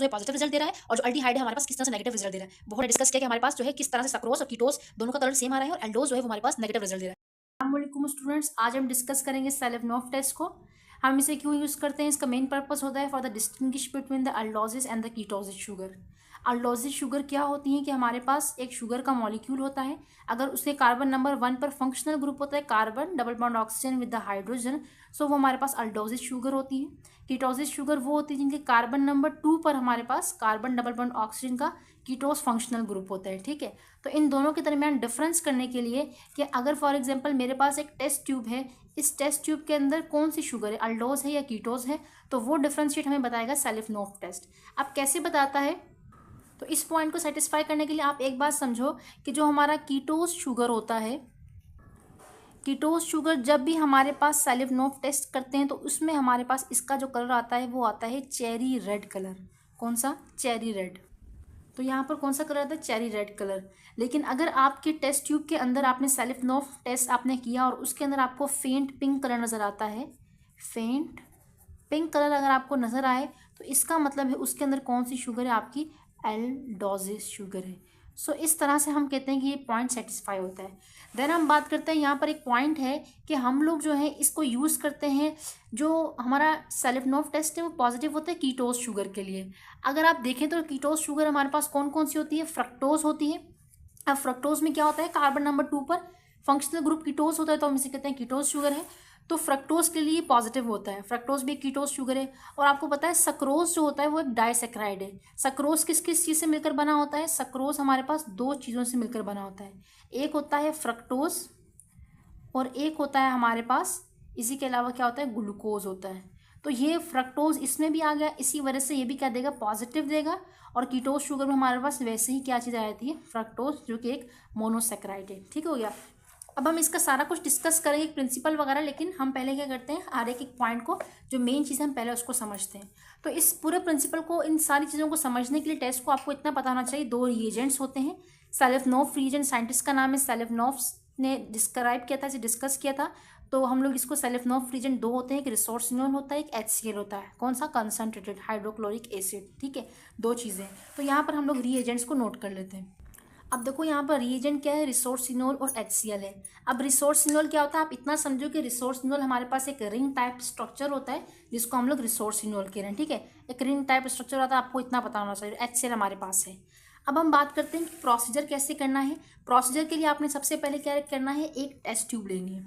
जो है positive result दे रहा है और जो अल्डिहाइड है हमारे पास किस तरह से नेगेटिव रिजल्ट दे रहा है। बहुत डिस्कस किया कि हमारे पास जो है किस तरह से सक्रोज और कीटोस दोनों का कलर सेम आ रहा है और एल्डोज जो है वो हमारे पास नेगेटिव रिजल्ट दे रहा है। अस्सलाम स्टूडेंट्स, आज हम डिस्कस करेंगे सेलिफ्नोफ टेस्ट को। हम इसे क्यों यूज करते हैं, इसका मेन पर्पस होता है for the distinguish between the aldoses and the ketoses sugar. Aldoses sugar क्या होती है कि हमारे पास एक शुगर का मॉलिक्यूल होता है, अगर उसके कार्बन नंबर 1 पर फंक्शनल ग्रुप होता है carbon double bond oxygen with the hydrogen, so वो हमारे पास अल्डोजिस शुगर होती है। कीटोसिस शुगर वो होती है जिनके कार्बन नंबर 2 पर हमारे पास कार्बन डबल बॉन्ड ऑक्सीजन का कीटोस फंक्शनल ग्रुप होता है। ठीक है, तो इन दोनों के दरमियान डिफरेंस करने के लिए कि अगर फॉर एग्जांपल मेरे पास एक टेस्ट ट्यूब है, इस टेस्ट ट्यूब के अंदर कौन सी शुगर है, अल्डोज है या कीटोस है, तो वो डिफरेंशिएट हमें बताएगा सेलिफ्नोफ टेस्ट। अब कैसे बताता है, तो इस पॉइंट को सेटिस्फाई करने के लिए आप एक बात समझो कि जो हमारा कीटोस शुगर होता है, कीटोस शुगर जब भी हमारे पास सेलिफ्नोफ टेस्ट करते हैं तो उसमें हमारे पास इसका जो कलर आता है वो आता है चेरी रेड कलर। कौन सा? Cherry red. तो यहाँ पर कौन सा कलर आता है? Cherry red colour. लेकिन अगर आपके टेस्ट ट्यूब के अंदर आपने सेलिफ्नोफ टेस्ट आपने किया और उसके अंदर आपको फेंट पिंक कलर नज़र आता है, फेंट पिंक कलर अगर आपको नज़र आए तो इसका मतलब है उसके अंदर कौन सी शुगर है? आपकी एल्डोजिस शुगर है। सो इस तरह से हम कहते हैं कि ये पॉइंट सेटिस्फाई होता है। देन हम बात करते हैं, यहाँ पर एक पॉइंट है कि हम लोग जो है इसको यूज़ करते हैं, जो हमारा सेलिफ्नोफ टेस्ट है वो पॉजिटिव होता है कीटोस शुगर के लिए। अगर आप देखें तो कीटोस शुगर हमारे पास कौन कौन सी होती है? फ्रक्टोज होती है। अब फ्रक्टोज में क्या होता है? कार्बन नंबर 2 पर फंक्शनल ग्रुप कीटोस होता है, तो हम इसे कहते हैं कीटोस शुगर है। तो फ्रक्टोज के लिए पॉजिटिव होता है, फ्रक्टोज भी एक कीटोस शुगर है। और आपको पता है सक्रोज जो होता है वो एक डाइसेक्राइड है। सक्रोज किस किस चीज़ से मिलकर बना होता है? सक्रोज हमारे पास दो चीज़ों से मिलकर बना होता है, एक होता है फ्रक्टोज और एक होता है हमारे पास, इसी के अलावा क्या होता है? ग्लूकोज होता है। तो ये फ्रक्टोज इसमें भी आ गया, इसी वजह से ये भी क्या देगा? पॉजिटिव देगा। और कीटोज शुगर में हमारे पास वैसे ही क्या चीज़ आ जाती है? फ्रक्टोज, जो कि एक मोनोसेक्राइड है। ठीक हो गया। अब हम इसका सारा कुछ डिस्कस करेंगे प्रिंसिपल वगैरह, लेकिन हम पहले क्या करते हैं, हर एक पॉइंट को, जो मेन चीज़ हम पहले उसको समझते हैं। तो इस पूरे प्रिंसिपल को, इन सारी चीज़ों को समझने के लिए टेस्ट को आपको इतना पता होना चाहिए, दो रिएजेंट्स होते हैं। सेलिफ्नोफ रिएजेंट, साइंटिस्ट का नाम है सेलिफ्नोफ ने डिस्क्राइब किया था, इसे डिस्कस किया था। तो हम लोग इसको सेलिफ्नोफ रिएजेंट दो होते हैं, एक रिसोर्सिनोल होता है, एक HCl होता है। कौन सा? Concentrated hydrochloric acid. ठीक है, दो चीज़ें। तो यहाँ पर हम लोग रिएजेंट्स को नोट कर लेते हैं। अब देखो यहाँ पर रिएजेंट क्या है? रिसोर्सिनोल और HCl है। अब रिसोर्सिनोल क्या होता है? आप इतना समझो कि रिसोर्सिनोल हमारे पास एक रिंग टाइप स्ट्रक्चर होता है जिसको हम लोग रिसोर्सिनोल कह रहे हैं। ठीक है, एक रिंग टाइप स्ट्रक्चर होता है, आपको इतना पता होना चाहिए। HCl हमारे पास है। अब हम बात करते हैं कि प्रोसीजर कैसे करना है। प्रोसीजर के लिए आपने सबसे पहले क्या करना है? एक टेस्ट ट्यूब लेनी है।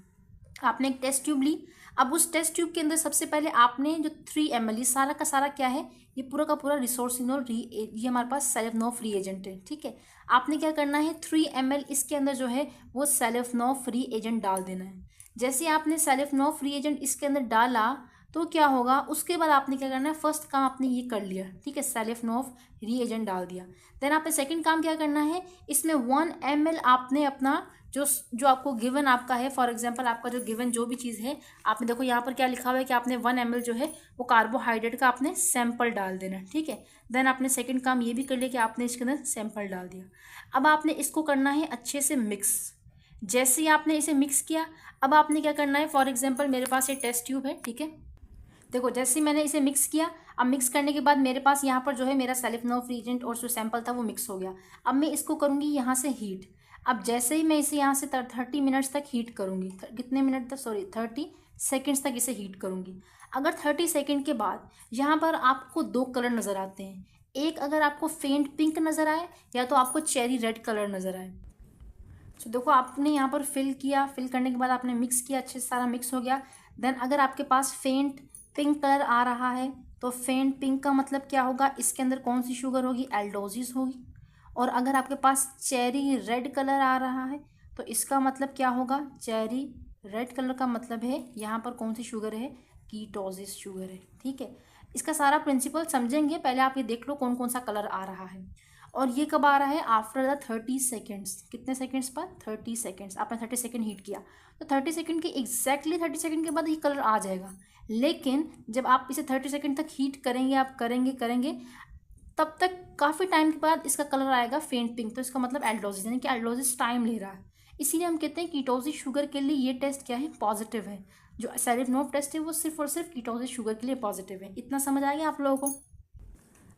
आपने एक टेस्ट ट्यूब ली। अब उस टेस्ट ट्यूब के अंदर सबसे पहले आपने जो 3 ml, ये सारा का सारा क्या है? ये पूरा का पूरा रिसोर्सिनोल ये हमारे पास सेलिफ्नोफ रिएजेंट है। ठीक है, आपने क्या करना है? 3 ml इसके अंदर जो है वो सेलिफ्नोफ रिएजेंट डाल देना है। जैसे आपने सेलिफ्नोफ रिएजेंट इसके अंदर डाला तो क्या होगा? उसके बाद आपने क्या करना है? फर्स्ट काम आपने ये कर लिया। ठीक है, सेलिफ्नोफ रिएजेंट डाल दिया। देन आपने सेकंड काम क्या करना है? इसमें 1 ml आपने अपना जो आपको गिवन आपका है, फॉर एग्जांपल आपका जो गिवन जो भी चीज़ है, आपने देखो यहाँ पर क्या लिखा हुआ है कि आपने 1 ml जो है वो कार्बोहाइड्रेट का आपने सैंपल डाल देना। ठीक है, देन आपने सेकंड काम ये भी कर लिया कि आपने इसके अंदर सैंपल डाल दिया। अब आपने इसको करना है अच्छे से मिक्स। जैसे ही आपने इसे मिक्स किया, अब आपने क्या करना है? फॉर एग्जाम्पल मेरे पास ये टेस्ट ट्यूब है। ठीक है, देखो जैसे मैंने इसे मिक्स किया, अब मिक्स करने के बाद मेरे पास यहाँ पर जो है मेरा सेलिफ्नोफ रिएजेंट और जो सैंपल था वो मिक्स हो गया। अब मैं इसको करूँगी यहाँ से हीट। अब जैसे ही मैं इसे यहाँ से 30 मिनट्स तक हीट करूँगी, कितने मिनट तक? सॉरी 30 सेकेंड्स तक इसे हीट करूँगी। अगर 30 सेकेंड के बाद यहाँ पर आपको दो कलर नज़र आते हैं, एक अगर आपको फेंट पिंक नज़र आए या तो आपको चेरी रेड कलर नज़र आए। तो देखो आपने यहाँ पर फिल किया, फिल करने के बाद आपने मिक्स किया, अच्छे से सारा मिक्स हो गया। देन अगर आपके पास फेंट पिंक कलर आ रहा है तो फेंट पिंक का मतलब क्या होगा? इसके अंदर कौन सी शुगर होगी? एल्डोजिस होगी। और अगर आपके पास चेरी रेड कलर आ रहा है तो इसका मतलब क्या होगा? चेरी रेड कलर का मतलब है यहाँ पर कौन सी शुगर है? कीटोसिस शुगर है। ठीक है, इसका सारा प्रिंसिपल समझेंगे, पहले आप ये देख लो कौन कौन सा कलर आ रहा है। और ये कब आ रहा है? After the 30 seconds. कितने सेकेंड्स पर? 30 सेकेंड्स। आपने 30 सेकेंड हीट किया तो 30 सेकेंड के एग्जैक्टली 30 सेकेंड के बाद ये कलर आ जाएगा। लेकिन जब आप इसे 30 सेकेंड तक हीट करेंगे, आप करेंगे तब तक काफ़ी टाइम के बाद इसका कलर आएगा फेंट पिंक। तो इसका मतलब एल्डोजिस, यानी कि एल्डोजिस टाइम ले रहा है। इसीलिए हम कहते हैं कीटोसिस शुगर के लिए ये टेस्ट क्या है? पॉजिटिव है। जो सेलिफ्नोफ टेस्ट है वो सिर्फ और सिर्फ कीटोसिस शुगर के लिए पॉजिटिव है। इतना समझ आ गया आप लोगों को?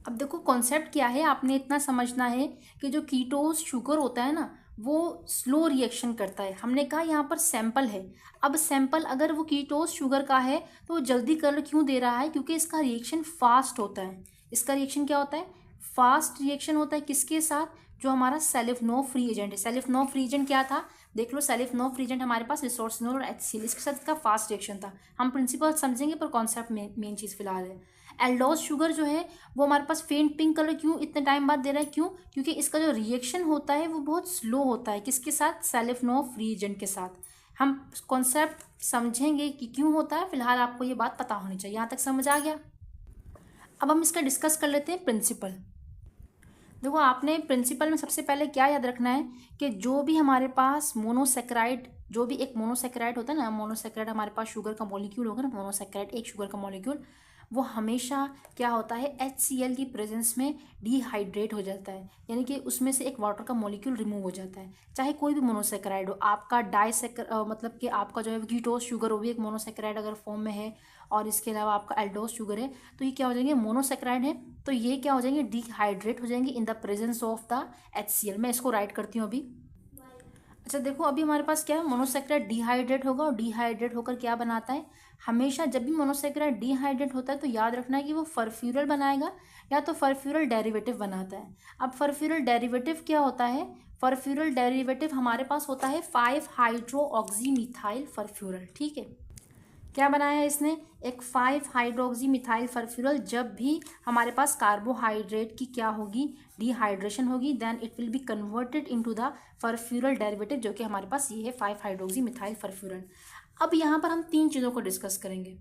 अब देखो कॉन्सेप्ट क्या है, आपने इतना समझना है कि जो कीटोस शुगर होता है ना वो स्लो रिएक्शन करता है। हमने कहा यहाँ पर सैंपल है, अब सैंपल अगर वो कीटोस शुगर का है तो वो जल्दी कलर क्यों दे रहा है? क्योंकि इसका रिएक्शन फास्ट होता है। इसका रिएक्शन क्या होता है? फास्ट रिएक्शन होता है। किसके साथ? जो हमारा सेलिफ्नोफ फ्री एजेंट है। सेलिफ्नोफ फ्री एजेंट क्या था? देख लो, सेलिफ्नोफ फ्री एजेंट हमारे पास रिसोर्सिनोल और HCl, इसके साथ इसका फास्ट रिएक्शन था। हम प्रिंसिपल समझेंगे पर कॉन्सेप्ट मेन चीज़ फिलहाल है। एल्डोस शुगर जो है वो हमारे पास फेंट पिंक कलर क्यों इतने टाइम बाद दे रहा है? क्यों? क्योंकि इसका जो रिएक्शन होता है वो बहुत स्लो होता है। किसके साथ? सेलिफ्नोफ फ्री एजेंट के साथ। हम कॉन्सेप्ट समझेंगे कि क्यों होता है, फिलहाल आपको ये बात पता होनी चाहिए। यहाँ तक समझ आ गया? अब हम इसका डिस्कस कर लेते हैं प्रिंसिपल। देखो, आपने प्रिंसिपल में सबसे पहले क्या याद रखना है कि जो भी हमारे पास मोनोसेक्राइड, जो भी एक मोनोसेक्राइड होता है ना, मोनोसेक्राइड हमारे पास शुगर का मॉलिक्यूल होगा ना, मोनोसेक्राइड एक शुगर का मॉलिक्यूल, वो हमेशा क्या होता है? HCl की प्रेजेंस में डिहाइड्रेट हो जाता है, यानी कि उसमें से एक वाटर का मॉलिक्यूल रिमूव हो जाता है। चाहे कोई भी मोनोसेक्राइड हो, आपका मतलब कि आपका जो है कीटोस शुगर, वो भी एक मोनोसेक्राइड अगर फॉर्म में है, और इसके अलावा आपका एल्डोस शुगर है, तो ये क्या हो जाएंगे? मोनोसेक्राइड है, तो ये क्या हो जाएंगे? डिहाइड्रेट हो जाएंगे इन the presence of the HCl। मैं इसको राइट करती हूँ अभी। अच्छा देखो, अभी हमारे पास क्या है? मोनोसेक्राइड डिहाइड्रेट होगा, और डिहाइड्रेट होकर क्या बनाता है? हमेशा जब भी मोनोसेक्राइड डिहाइड्रेट होता है तो याद रखना है कि वो फर्फ्यूरल बनाएगा या तो फर्फ्यूरल डेरिवेटिव बनाता है। अब फर्फ्यूरल डेरिवेटिव क्या होता है? फर्फ्यूरल डेरिवेटिव हमारे पास होता है 5 हाइड्रो ऑक्सी मिथाइल फर्फ्यूरल। ठीक है, क्या बनाया है इसने? एक 5 हाइड्रोक्सी मिथाइल फर्फ्यूरल। जब भी हमारे पास कार्बोहाइड्रेट की क्या होगी? डिहाइड्रेशन होगी, then it will be converted into the furfural derivative, जो कि हमारे पास ये है 5 हाइड्रोक्सी मिथाइल फर्फ्यूरल। अब यहाँ पर हम 3 चीज़ों को डिस्कस करेंगे।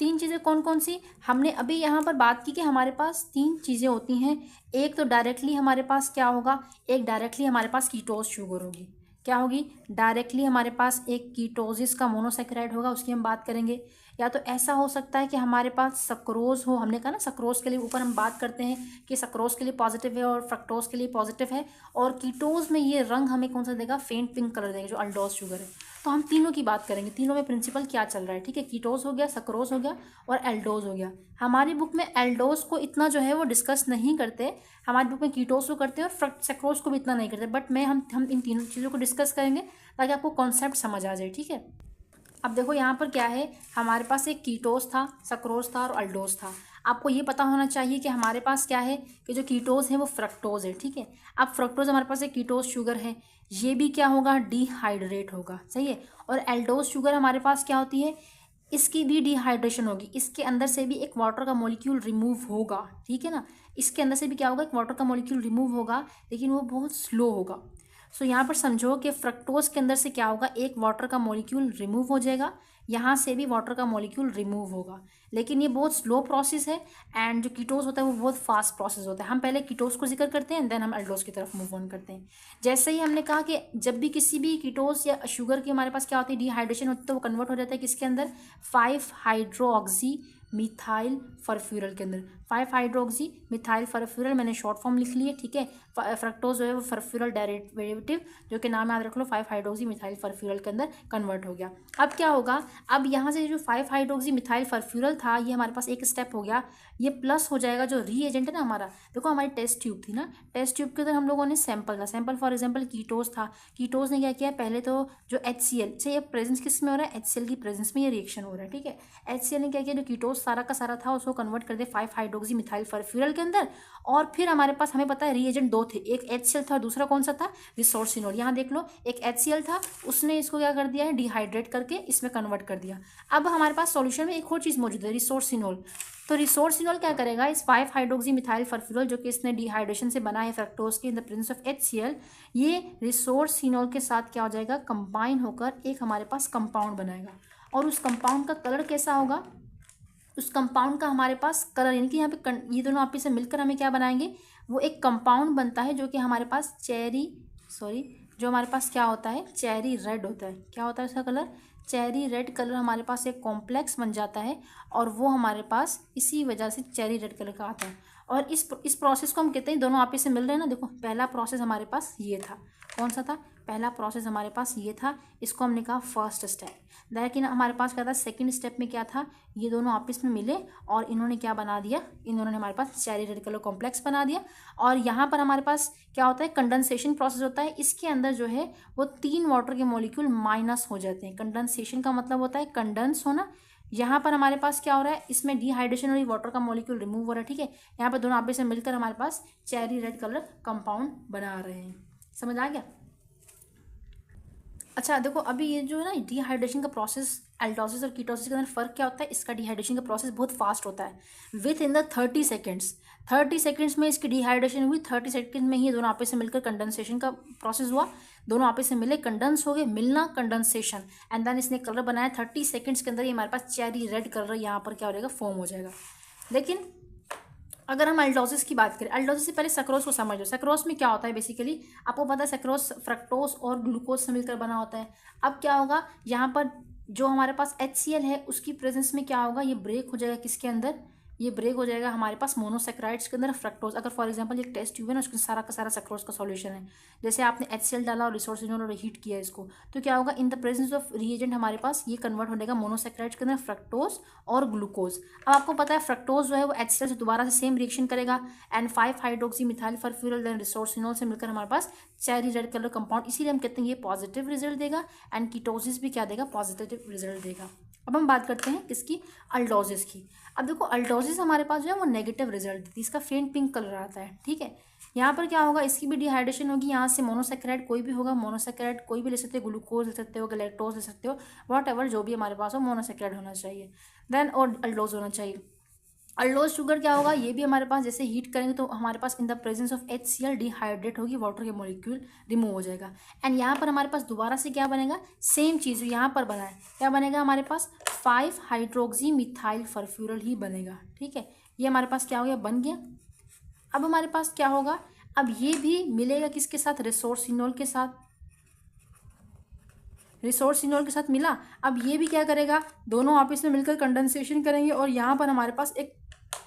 3 चीज़ें कौन कौन सी? हमने अभी यहाँ पर बात की कि हमारे पास 3 चीज़ें होती हैं। एक तो डायरेक्टली हमारे पास क्या होगा? एक डायरेक्टली हमारे पास कीटोस शुगर होगी। क्या होगी? डायरेक्टली हमारे पास एक कीटोसिस का मोनोसेक्राइड होगा, उसकी हम बात करेंगे। या तो ऐसा हो सकता है कि हमारे पास सक्रोज हो। हमने कहा ना सक्रोज के लिए ऊपर हम बात करते हैं कि सक्रोज के लिए पॉजिटिव है और फ्रक्टोज के लिए पॉजिटिव है, और कीटोज में ये रंग हमें कौन सा देगा? फेंट पिंक कलर देगा, जो अल्डोस शुगर है। तो हम तीनों की बात करेंगे, तीनों में प्रिंसिपल क्या चल रहा है। ठीक है, कीटोज हो गया, सक्रोज हो गया, और एल्डोज हो गया। हमारी बुक में एल्डोज को इतना जो है वो डिस्कस नहीं करते, हमारी बुक में कीटोज को करते हैं और सक्रोज को भी इतना नहीं करते, बट हम इन तीनों चीज़ों को डिस्कस करेंगे ताकि आपको कॉन्सेप्ट समझ आ जाए। ठीक है, अब देखो यहाँ पर क्या है, हमारे पास एक कीटोस था, सक्रोज था और अल्डोज था। आपको ये पता होना चाहिए कि हमारे पास क्या है कि जो कीटोस है वो फ्रक्टोज है। ठीक है, अब फ्रक्टोज हमारे पास एक कीटोस शुगर है, ये भी क्या होगा? डिहाइड्रेट होगा। सही है, और एल्डोज शुगर हमारे पास क्या होती है? इसकी भी डिहाइड्रेशन होगी, इसके अंदर से भी एक वाटर का मॉलिक्यूल रिमूव होगा। ठीक है ना, इसके अंदर से भी क्या होगा? एक वाटर का मॉलिक्यूल रिमूव होगा, लेकिन वो बहुत स्लो होगा। सो यहाँ पर समझो कि फ्रक्टोज के अंदर से क्या होगा? एक वाटर का मॉलिक्यूल रिमूव हो जाएगा, यहाँ से भी वाटर का मॉलिक्यूल रिमूव होगा, लेकिन ये बहुत स्लो प्रोसेस है। एंड जो कीटोस होता है वो बहुत फास्ट प्रोसेस होता है। हम पहले कीटोस को जिक्र करते हैं, देन हम एल्डोस की तरफ मूव ऑन करते हैं। जैसे ही हमने कहा कि जब भी किसी भी कीटोस या शुगर की हमारे पास क्या होती है? डिहाइड्रेशन होती है, तो वो कन्वर्ट हो जाता है किसके अंदर? 5 हाइड्रोक्सी मिथाइल फर्फ्यूरल के अंदर। 5 हाइड्रोक्सी मिथाइल फर्फ्यूरल मैंने शॉर्ट फॉर्म लिख ली है। ठीक है, फ्रक्टोज जो है वो फर्फ्यूरल डेरिवेटिव, जो कि नाम याद रख लो, 5 हाइड्रोक्सी मिथाइल फर्फ्यूरल के अंदर कन्वर्ट हो गया। अब क्या होगा? अब यहाँ से जो 5 हाइड्रोक्सी मिथाइल फर्फ्यूरल था, ये हमारे पास एक स्टेप हो गया, ये प्लस हो जाएगा जो रीएजेंट है ना हमारा। देखो, हमारी टेस्ट ट्यूब थी ना, टेस्ट ट्यूब के अंदर हम लोगों ने सैंपल था, सैंपल फॉर एग्जाम्पल कीटोस था। कीटोस ने क्या किया? पहले तो जो HCl से ये प्रेजेंस किस में हो रहा है? HCl की प्रेजेंस में ये रिएक्शन हो रहा है। ठीक है, HCl ने क्या किया? जो कीटोस सारा का सारा था उसको कन्वर्ट कर दिया 5 हाइड्रोक्सी मिथाइल फर्फ्यूरल के अंदर। और फिर हमारे पास, हमें पता है रीएजेंट 2 थे, एक HCl था, दूसरा कौन सा था? रिसोर्सिनोल। यहाँ देख लो, एक HCl था, उसने इसको क्या कर दिया है? डिहाइड्रेट करके इसमें कन्वर्ट कर दिया। अब हमारे पास सॉल्यूशन में एक और चीज़ मौजूद है, रिसोर्सिनोल। तो रिसोर्सिनोल क्या करेगा? इस 5 हाइड्रोक्सी मिथाइल फर्फ्यूरल जो कि इसने डिहाइड्रेशन से बना है फ्रक्टोज के इन द प्रेजेंस ऑफ HCl, ये रिसोर्सिनोल के साथ क्या हो जाएगा? कंबाइन होकर एक हमारे पास कंपाउंड बनाएगा। और उस कंपाउंड का कलर कैसा होगा? उस कंपाउंड का हमारे पास कलर, यानी कि यहाँ पे ये दोनों आपस से मिलकर हमें क्या बनाएंगे? वो एक कंपाउंड बनता है जो कि हमारे पास जो हमारे पास क्या होता है? चेरी रेड होता है। क्या होता है उसका कलर? चेरी रेड कलर हमारे पास एक कॉम्प्लेक्स बन जाता है, और वो हमारे पास इसी वजह से चेरी रेड कलर का आता है। और इस प्रोसेस को हम कहते हैं, दोनों आपस में मिल रहे हैं ना। देखो पहला प्रोसेस हमारे पास ये था, कौन सा था, पहला प्रोसेस हमारे पास ये था, इसको हमने कहा फर्स्ट स्टेप। लेकिन हमारे पास क्या था, सेकंड स्टेप में क्या था, ये दोनों आपस में मिले और इन्होंने क्या बना दिया, इन दोनों ने हमारे पास चेरी रेड कलर कॉम्प्लेक्स बना दिया। और यहाँ पर हमारे पास क्या होता है, कंडेंसेशन प्रोसेस होता है। इसके अंदर जो है वो 3 वाटर के मॉलिक्यूल माइनस हो जाते हैं। कंडेंसेशन का मतलब होता है कंडेंस होना। यहाँ पर हमारे पास क्या हो रहा है, इसमें डिहाइड्रेशन और वाटर का मॉलिक्यूल रिमूव हो रहा है, ठीक है। यहाँ पर दोनों आपस में मिलकर हमारे पास चेरी रेड कलर कंपाउंड बना रहे हैं। समझ आ गया। अच्छा देखो, अभी ये जो है ना डिहाइड्रेशन का प्रोसेस, एल्डोसिस और कीटोसिस के अंदर फ़र्क क्या होता है, इसका डिहाइड्रेशन का प्रोसेस बहुत फास्ट होता है। विथ इन द 30 सेकेंड्स में इसकी डिहाइड्रेशन हुई, 30 सेकेंड में ही दोनों आपस में मिलकर कंडेंसेशन का प्रोसेस हुआ। दोनों आपस में मिले, कंडेंस हो गए, मिलना कंडेंसेशन, एंड देन इसने कलर बनाया। 30 सेकेंड्स के अंदर ये हमारे पास चेरी रेड कलर यहाँ पर क्या हो जाएगा, फॉर्म हो जाएगा। लेकिन अगर हम अल्डोसिस की बात करें, अल्डोसिस से पहले सक्रोज को समझ लो। सक्रोज में क्या होता है, बेसिकली आपको पता है सक्रोज फ्रक्टोज और ग्लूकोज से मिलकर बना होता है। अब क्या होगा, यहाँ पर जो हमारे पास HCl है उसकी प्रेजेंस में क्या होगा, ये ब्रेक हो जाएगा, किसके अंदर, ये ब्रेक हो जाएगा हमारे पास मोनोसेक्राइड्स के अंदर फ्रक्टोज। अगर फॉर एग्जांपल एक टेस्ट ट्यूब है ना, उसके सारा का सारा सक्रोज का सॉल्यूशन है, जैसे आपने HCl डाला और रिसोर्सिनोल और हीट किया इसको, तो क्या होगा, इन द प्रेजेंस ऑफ रिएजेंट हमारे पास ये कन्वर्ट हो जाएगा मोनोसेक्राइड्स के अंदर फ्रक्टोज और ग्लूकोज। अब आपको पता है फ्रक्टोज जो है वो HCl से दोबारा से सेम रिएक्शन करेगा, and 5 hydroxy methyl furfural then resorcinol से मिलकर हमारे पास चेरी रेड कलर कंपाउंड, इसीलिए हम कहते हैं ये पॉजिटिव रिजल्ट देगा। एंड कीटोसिस भी क्या देगा, पॉजिटिव रिजल्ट देगा। अब हम बात करते हैं किसकी, अल्डोसिस की। अब देखो अल्डोसिस हमारे पास जो है वो नेगेटिव रिजल्ट देती है, इसका फेंट पिंक कलर आता है, ठीक है। यहाँ पर क्या होगा, इसकी भी डिहाइड्रेशन होगी, यहाँ से मोनोसेक्राइड कोई भी होगा, मोनोसेक्राइड कोई भी ले सकते हो, ग्लूकोज ले सकते हो, गैलेक्टोज ले सकते हो, वॉट एवर जो भी हमारे पास हो, मोनोसेक्राइड होना चाहिए देन, और अल्डोज होना चाहिए। अल्डोज शुगर क्या होगा, ये भी हमारे पास जैसे हीट करेंगे तो हमारे पास in the presence of HCl dehydrate होगी, वाटर के मॉलिक्यूल रिमूव हो जाएगा। एंड यहाँ पर हमारे पास दोबारा से क्या बनेगा, सेम चीज़ यहाँ पर बना है, क्या बनेगा हमारे पास 5 हाइड्रोक्सी मिथाइल फर्फ्यूरल ही बनेगा, ठीक है। ये हमारे पास क्या हो गया, बन गया। अब हमारे पास क्या होगा, अब ये भी मिलेगा किसके साथ, रिसोर्सिनोल के साथ, रिसोर्सिनोल के साथ मिला। अब ये भी क्या करेगा, दोनों आपस में मिलकर कंडेंसेशन करेंगे और यहाँ पर हमारे पास एक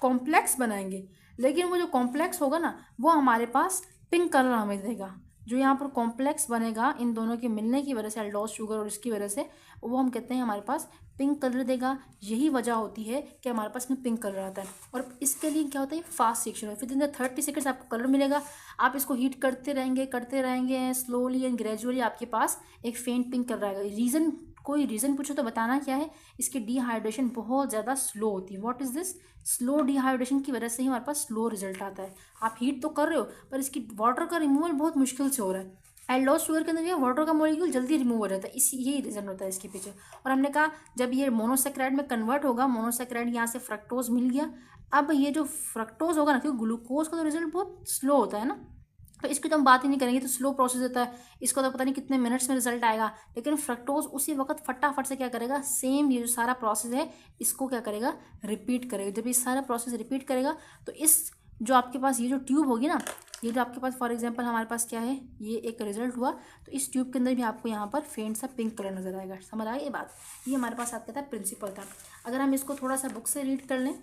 कॉम्प्लेक्स बनाएंगे। लेकिन वो जो कॉम्प्लेक्स होगा ना, वो हमारे पास पिंक कलर हमें देगा। जो यहाँ पर कॉम्प्लेक्स बनेगा इन दोनों के मिलने की वजह से, अल्डोज शुगर और इसकी वजह से, वो हम कहते हैं हमारे पास पिंक कलर देगा। यही वजह होती है कि हमारे पास में पिंक कलर आता है। और इसके लिए क्या होता है, फास्ट रिएक्शन है, फिर इन 30 सेकेंड्स आपको कलर मिलेगा। आप इसको हीट करते रहेंगे स्लोली एंड ग्रेजुअली आपके पास एक फेंट पिंक कलर आएगा। रीज़न, कोई रीज़न पूछो तो बताना क्या है, इसकी डिहाइड्रेशन बहुत ज़्यादा स्लो होती है। What is this, slow dehydration की वजह से ही हमारे पास स्लो रिजल्ट आता है। आप हीट तो कर रहे हो पर इसकी वाटर का रिमूवल बहुत मुश्किल से हो रहा है। एल्डोज शुगर के अंदर ये वाटर का मॉलिक्यूल जल्दी रिमूव हो जाता है, इसी यही रीज़न होता है इसके पीछे। और हमने कहा जब ये मोनोसेक्राइड में कन्वर्ट होगा, मोनोसेक्राइड यहाँ से फ्रक्टोज मिल गया। अब ये जो फ्रक्टोज होगा ना, क्योंकि ग्लूकोज का तो रिजल्ट बहुत स्लो होता है ना, तो इसकी तो हम बात ही नहीं करेंगे, तो स्लो प्रोसेस होता है, इसको तो पता नहीं कितने मिनट्स में रिजल्ट आएगा। लेकिन फ्रक्टोज उसी वक्त फटाफट से क्या करेगा, सेम ये जो सारा प्रोसेस है इसको क्या करेगा, रिपीट करेगा। जब ये सारा प्रोसेस रिपीट करेगा तो इस जो आपके पास ये जो ट्यूब होगी ना, ये जो आपके पास फॉर एग्जांपल हमारे पास क्या है, ये एक रिजल्ट हुआ, तो इस ट्यूब के अंदर भी आपको यहाँ पर फेंट सा पिंक कलर नजर आएगा। समझ आएगा ये बात, ये हमारे पास आपका था प्रिंसिपल था। अगर हम इसको थोड़ा सा बुक से रीड कर लें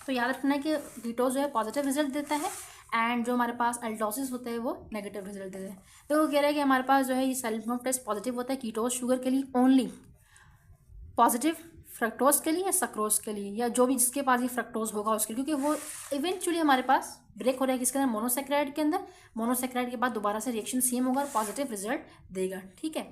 तो याद रखना है कि कीटोज जो है पॉजिटिव रिजल्ट देता है, एंड जो हमारे पास अल्डोसिस होता है वो नेगेटिव रिजल्ट देता है। तो वो कह रहा है कि हमारे पास जो है ये सेल्फ टेस्ट पॉजिटिव होता है कीटोज शुगर के लिए ओनली, पॉजिटिव फ्रक्टोज के लिए या सक्रोज के लिए, या जो भी जिसके पास ये फ्रक्टोज होगा उसके लिए, क्योंकि वो इवेंचुअली हमारे पास ब्रेक हो रहा है किसके अंदर, मोनोसेक्राइड के अंदर। मोनोसेक्राइड के बाद दोबारा से रिएक्शन सेम होगा और पॉजिटिव रिजल्ट देगा, ठीक है।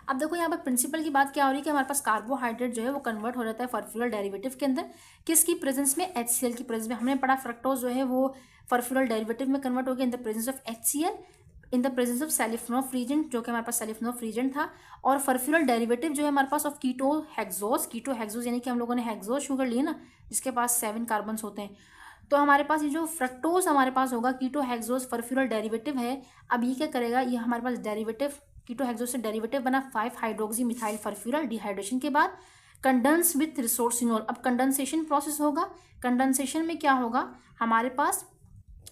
अब देखो यहाँ पर प्रिंसिपल की बात क्या हो रही है कि हमारे पास कार्बोहाइड्रेट जो है वो कन्वर्ट हो जाता है फर्फ्यूरल डेरिवेटिव के अंदर, किसकी प्रेजेंस में, HCl की प्रेजेंस में। हमने पढ़ा फ्रक्टोज जो है वो फर्फ्यूरल डेरिवेटिव में कन्वर्ट हो गया in the presence of HCl, in the presence of Seliwanoff reagent, जो कि हमारे पास सेलिफ्नोफ रीजेंट था। और फर्फ्यूरल डेरिवेटिव जो है हमारे पास ऑफ कीटोहेक्सोज यानी कि हम लोगों ने हेक्सोज शुगर ली ना, जिसके पास 7 कार्बन्स होते हैं। तो हमारे पास ये जो फ्रक्टोज हमारे पास होगा कीटोहेक्सोज फर्फ्यूरल डेरिवेटिव है। अब ये क्या करेगा, ये हमारे पास डेरिवेटिव कीटोहेक्सोज से डेरिवेटिव बना 5 हाइड्रोक्सी मिथाइल फर्फ्यूरल, डिहाइड्रेशन के बाद कंडेंस विथ रिसोर्सिनोल। अब कंडेंसेशन प्रोसेस होगा, कंडेंसेशन में क्या होगा, हमारे पास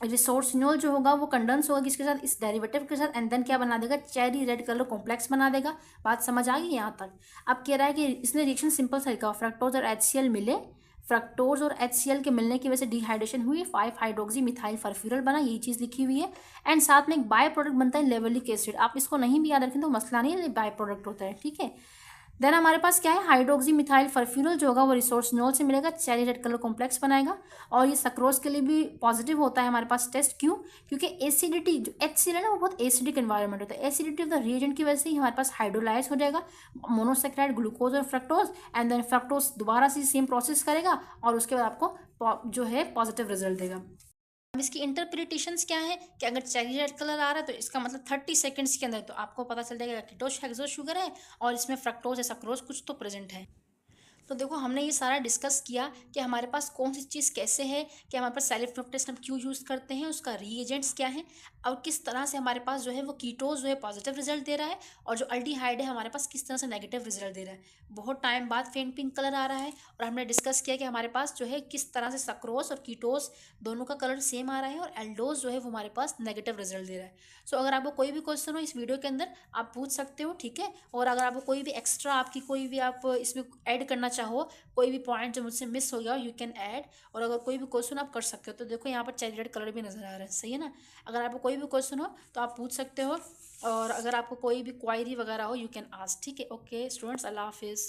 रिसोर्सिनोल जो होगा वो कंडेंस होगा किसके साथ, इस डेरिवेटिव के साथ, एंड देन क्या बना देगा, चेरी रेड कलर कॉम्प्लेक्स बना देगा। बात समझ आ गई यहाँ तक। अब कह रहा है कि इसने रिएक्शन सिंपल सा लिखा, फ्रक्टोज और HCl मिले, फ्रक्टोज और HCl के मिलने की वजह से डिहाइड्रेशन हुई, 5 हाइड्रोक्सी मिथाइल फर्फ्यूरल बना, यही चीज़ लिखी हुई है। एंड साथ में एक बाय प्रोडक्ट बनता है लेवलिक एसिड, आप इसको नहीं भी याद रखें तो मसला नहीं है, बाय प्रोडक्ट होता है, ठीक है। देन हमारे पास क्या है, हाइड्रोक्सी मिथाइल फर्फ्यूरल जो होगा वो रिसोर्सनॉल से मिलेगा, चेरी रेड कलर कॉम्प्लेक्स बनाएगा। और ये सक्रोज के लिए भी पॉजिटिव होता है हमारे पास टेस्ट, क्यों? क्योंकि एसिडिटी जो HCl है ना वो बहुत एसिडिक एनवायरनमेंट होता है, एसिडिटी ऑफ द रिएजेंट की वजह से ही हमारे पास हाइड्रोलाइज हो जाएगा मोनोसेक्राइड ग्लूकोज और फ्रक्टोज, एंड देन फ्रक्टोज दोबारा से सेम प्रोसेस करेगा और उसके बाद आपको जो है पॉजिटिव रिजल्ट देगा। अब इसकी इंटरप्रिटेशंस क्या है कि अगर चेरी रेड कलर आ रहा है तो इसका मतलब 30 सेकंड्स के अंदर तो आपको पता चल जाएगा कीटोस हेक्सोस शुगर है और इसमें फ्रक्टोज या सक्रोज कुछ तो प्रेजेंट है। तो देखो हमने ये सारा डिस्कस किया कि हमारे पास कौन सी चीज़ कैसे है, कि हमारे पास सेल्फ टेस्ट हम क्यों यूज़ करते हैं, उसका रीएजेंट्स क्या है, और किस तरह से हमारे पास जो है वो कीटोज जो है पॉजिटिव रिजल्ट दे रहा है, और जो अल्डिहाइड है हमारे पास किस तरह से नेगेटिव रिजल्ट दे रहा है। बहुत टाइम बाद फेंट पिंक कलर आ रहा है, और हमने डिस्कस किया कि हमारे पास जो है किस तरह से सक्रोज और कीटोज दोनों का कलर सेम आ रहा है, और एल्डोज जो है वो हमारे पास नेगेटिव रिजल्ट दे रहा है। सो अगर आपको कोई भी क्वेश्चन हो इस वीडियो के अंदर आप पूछ सकते हो, ठीक है। और अगर आपको कोई भी एक्स्ट्रा आपकी कोई भी आप इसमें ऐड करना चाहो, कोई भी पॉइंट जो मुझसे मिस हो गया यू कैन ऐड, और अगर कोई भी क्वेश्चन आप कर सकते हो। तो देखो यहाँ पर चेरी रेड कलर भी नजर आ रहा है, सही है ना। अगर आपको कोई भी क्वेश्चन हो तो आप पूछ सकते हो, और अगर आपको कोई भी क्वायरी वगैरह हो यू कैन आस्क, ठीक है। ओके स्टूडेंट्स, अल्लाह हाफिज़।